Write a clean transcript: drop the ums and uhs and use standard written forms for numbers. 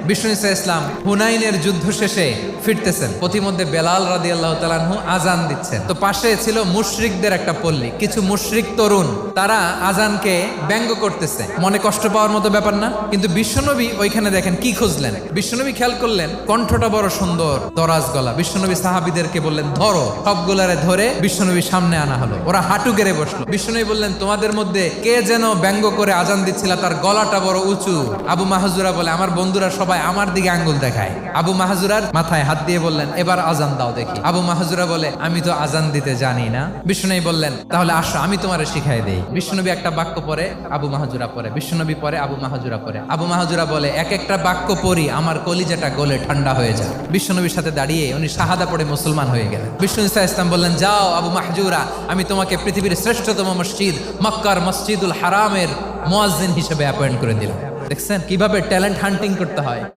বিষ্ণু ইসা ইসলাম হুনাইনের যুদ্ধ শেষে ফিরতেছেন, পথিমধ্যে বেলাল রাদিয়াল্লাহু তাআলা আনহু আজান দিচ্ছেন। তো পাশে ছিল মুশরিকদের একটা পল্লী, কিছু মুশরিক তরুণ, তারা আজানকে ব্যঙ্গ করতেছে। মনে কষ্ট পাওয়ার মতো ব্যাপার না, কিন্তু বিশ্বনবী ওইখানে দেখেন কি খুঁজলেন। বিশ্বনবী খেয়াল করলেন কণ্ঠটা বড় সুন্দর, দরাজ গলা। বিশ্বনবী সাহাবীদেরকে বললেন ধরো, সবগুলারে ধরে বিশ্বনবী সামনে আনা হলো। ওরা হাঁটু গেড়ে বসলো। বিশ্বনবী বললেন তোমাদের মধ্যে কে যেন ব্যঙ্গ করে আজান দিচ্ছিল, তার গলাটা বড় উঁচু। আবু মাহজুরা বলে আমার বন্ধুরা সবাই আমার দিকে আঙ্গুল দেখায়। আবু মাহজুরার মাথায় হাত দিয়ে বললেন এবার আজান দাও দেখি। আবু মাহজুরা বলে আমি তো আজান দিতে জানি না। বিশ্বনবী বললেন তাহলে আসো আমি তোমারে শিখাই দেই। বিশ্বনবী একটা বাক্য পরে, আবু মাহজুরা পরে, বিশ্বনবী পরে, আবু মাহজুরা পরে। আবু মাহজুরা বলে এক একটা বাক্য পড়ি আমার কলিজাটা গলে ঠান্ডা হয়ে যায়। বিশ্বনবীর সাথে দাঁড়িয়ে উনি শাহাদা পড়ে মুসলমান হয়ে গেলেন। বিষ্ণু ইসা ইসলাম বললেন যাও আবু মাহজুরা, আমি তোমাকে পৃথিবীর শ্রেষ্ঠতম মসজিদ মক্কার মসজিদুল হারামের মুয়াজ্জিন হিসেবে অ্যাপয়েন্ট করে দিলাম। দেখছেন কিভাবে ট্যালেন্ট হান্টিং করতে হয়।